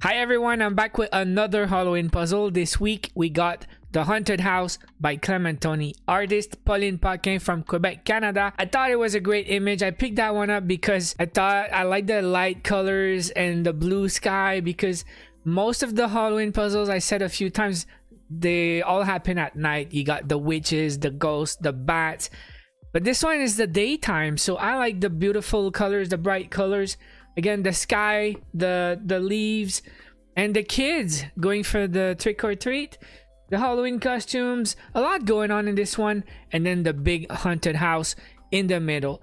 Hi everyone, I'm back with another Halloween puzzle. This week we got The Haunted House by Clementoni, artist Pauline Paquin from Quebec, Canada. I thought it was a great image. I picked that one up because I thought I like the light colors and the blue sky, because most of the Halloween puzzles, I said a few times, they all happen at night. You got the witches, the ghosts, the bats, but this one is the daytime, so I like the beautiful colors, the bright colors. Again, the sky, the leaves, and the kids going for the trick or treat, the Halloween costumes, a lot going on in this one, and then the big haunted house in the middle.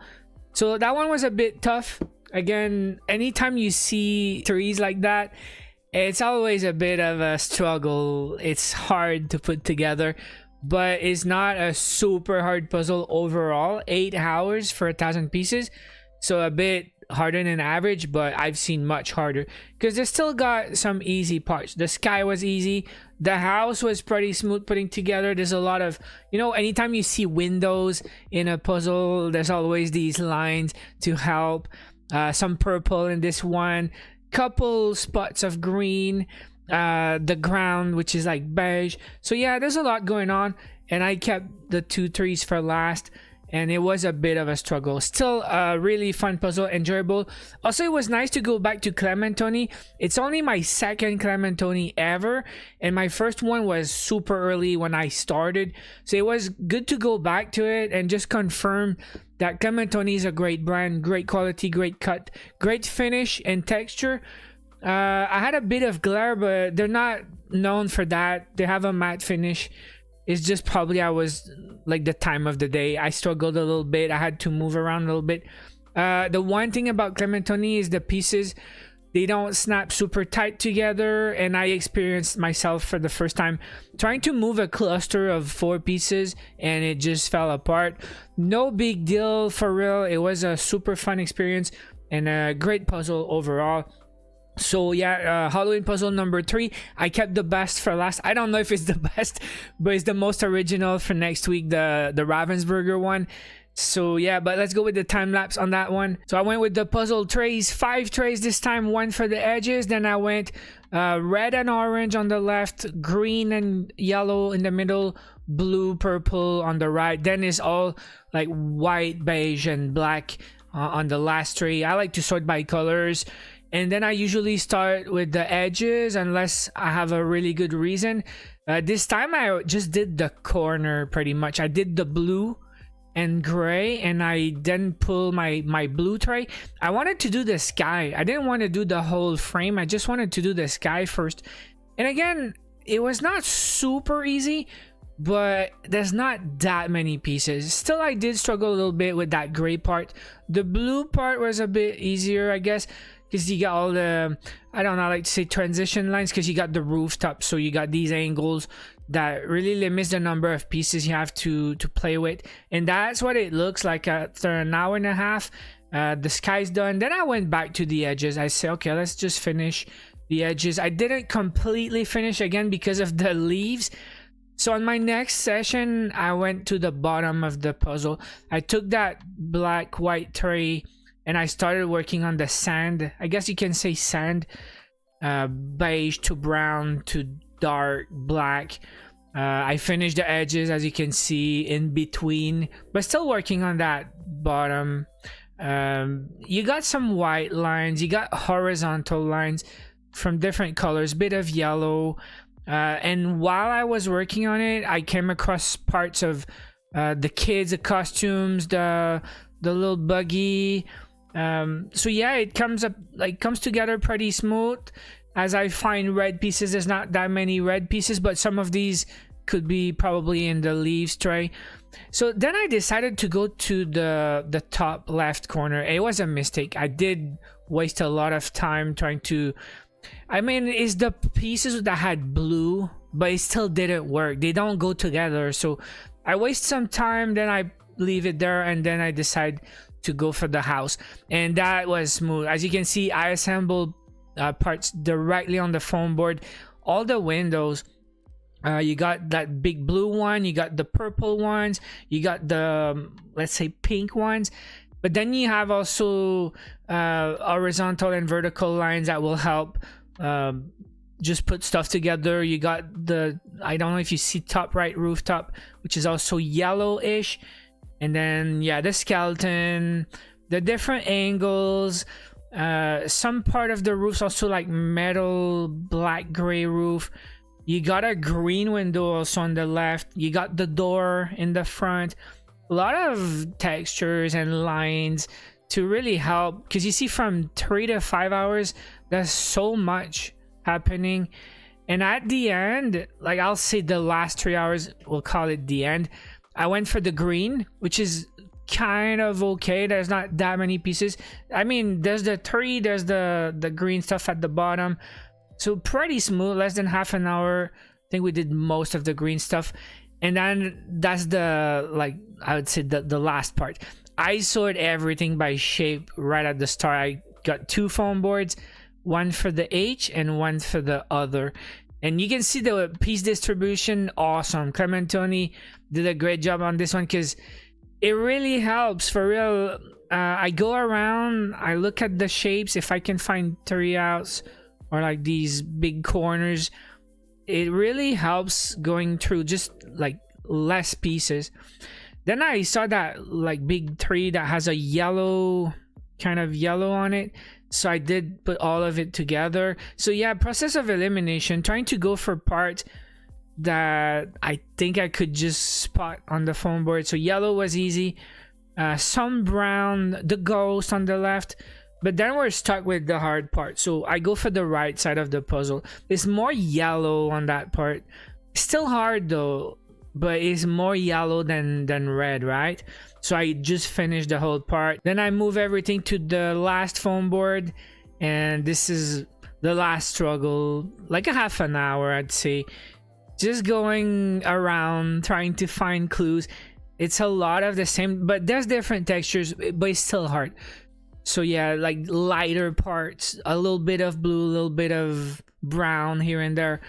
So that one was a bit tough. Again, anytime you see trees like that, it's always a bit of a struggle. It's hard to put together, but it's not a super hard puzzle overall. 8 hours for 1,000 pieces, so a bit harder than average, but I've seen much harder because they still got some easy parts. The sky was easy, the house was pretty smooth putting together. There's a lot of, anytime you see windows in a puzzle, there's always these lines to help. Some purple in this one, couple spots of green, the ground which is like beige. So yeah, there's a lot going on, and I kept the 2 trees for last, and it was a bit of a struggle. Still a really fun puzzle, enjoyable. Also, it was nice to go back to Clementoni. It's only my second Clementoni ever, and my first one was super early when I started, so it was good to go back to it and just confirm that Clementoni is a great brand, great quality, great cut, great finish and texture. I had a bit of glare, but they're not known for that. They have a matte finish. It's just probably I was like the time of the day. I struggled a little bit. I had to move around a little bit. The one thing about Clementoni is the pieces, they don't snap super tight together, and I experienced myself for the first time trying to move a cluster of 4 pieces and it just fell apart. No big deal, for real. It was a super fun experience and a great puzzle overall. So yeah, Halloween puzzle number 3. I kept the best for last. I don't know if it's the best, but it's the most original for next week, the Ravensburger one. So yeah, but let's go with the time lapse on that one. So I went with the puzzle trays, 5 trays this time, 1 for the edges. Then I went red and orange on the left, green and yellow in the middle, blue, purple on the right. Then it's all like white, beige, and black on the last tray. I like to sort by colors. And then I usually start with the edges unless I have a really good reason. This time I just did the corner pretty much. I did the blue and gray, and I then pull my blue tray. I wanted to do the sky. I didn't want to do the whole frame. I just wanted to do the sky first. And again, it was not super easy, but there's not that many pieces. Still, I did struggle a little bit with that gray part. The blue part was a bit easier, I guess, because you got all the, I don't know, I like to say transition lines, because you got the rooftop, so you got these angles that really limits the number of pieces you have to play with. And that's what it looks like after an hour and a half. The sky's done. Then I went back to the edges. I said, okay, let's just finish the edges. I didn't completely finish again because of the leaves. So on my next session, I went to the bottom of the puzzle. I took that black white tray and I started working on the sand. I guess you can say sand, beige to brown to dark black. I finished the edges, as you can see, in between, but still working on that bottom. You got some white lines, you got horizontal lines from different colors, bit of yellow. And while I was working on it, I came across parts of the kids, the costumes, the little buggy. So yeah, it comes together pretty smooth. As I find red pieces, there's not that many red pieces, but some of these could be probably in the leaves tray. So then I decided to go to the top left corner. It was a mistake. I did waste a lot of time trying to, I mean, it's the pieces that had blue, but it still didn't work. They don't go together. So I waste some time, then I leave it there, and then I decide to go for the house, and that was smooth. As you can see, I assembled parts directly on the foam board. All the windows, you got that big blue one, you got the purple ones, you got the, let's say, pink ones, but then you have also horizontal and vertical lines that will help just put stuff together. You got the, I don't know if you see top right rooftop, which is also yellowish, and then yeah, the skeleton, the different angles, some part of the roof's also like metal black gray roof. You got a green window also on the left. You got the door in the front. A lot of textures and lines to really help, because you see from 3 to 5 hours there's so much happening. And at the end, like I'll say the last 3 hours, we'll call it the end, I went for the green, which is kind of okay. There's not that many pieces. I mean, there's the tree, there's the green stuff at the bottom, so pretty smooth. Less than half an hour, I think we did most of the green stuff. And then that's the, like I would say the last part. I sorted everything by shape right at the start. I got 2 foam boards, one for the H and one for the other, and you can see the piece distribution. Awesome. Clementoni did a great job on this one, because it really helps for real. I go around, I look at the shapes, if I can find 3 outs or like these big corners, it really helps going through just like less pieces. Then I saw that like big tree that has a yellow, kind of yellow on it, so I did put all of it together. So yeah, process of elimination, trying to go for parts that I think I could just spot on the foam board. So yellow was easy, some brown, the ghost on the left, but then we're stuck with the hard part. So I go for the right side of the puzzle. There's more yellow on that part. Still hard though, but it's more yellow than red, right? So I just finished the whole part. Then I move everything to the last foam board, and this is the last struggle, like a half an hour I'd say, just going around trying to find clues. It's a lot of the same, but there's different textures, but it's still hard. So yeah, like lighter parts, a little bit of blue, a little bit of brown here and there.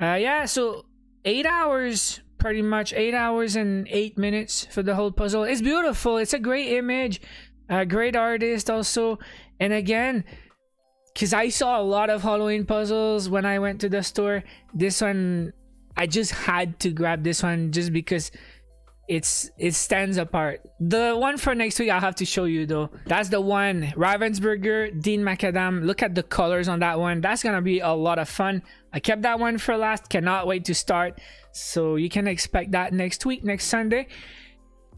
Yeah, so 8 hours, pretty much 8 hours and 8 minutes for the whole puzzle. It's beautiful. It's a great image, a great artist also. And again, because I saw a lot of Halloween puzzles when I went to the store, this one, I just had to grab this one just because it stands apart. The one for next week I'll have to show you though. That's the one, Ravensburger, Dean Macadam. Look at the colors on that one. That's gonna be a lot of fun. I kept that one for last. Cannot wait to start. So you can expect that next week, next Sunday.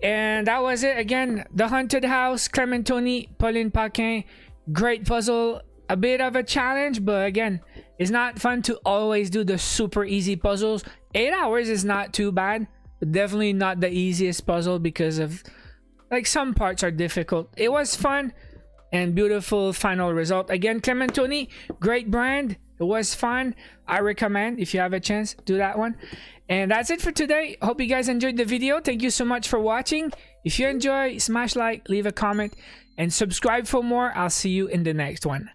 And that was it. Again, The Haunted House, Clementoni, Pauline Paquin. Great puzzle. A bit of a challenge, but again, it's not fun to always do the super easy puzzles. 8 hours is not too bad. But definitely not the easiest puzzle, because of like some parts are difficult. It was fun and beautiful final result. Again, Clementoni, great brand. It was fun. I recommend, if you have a chance, do that one. And that's it for today. Hope you guys enjoyed the video. Thank you so much for watching. If you enjoy, smash like, leave a comment, and subscribe for more. I'll see you in the next one.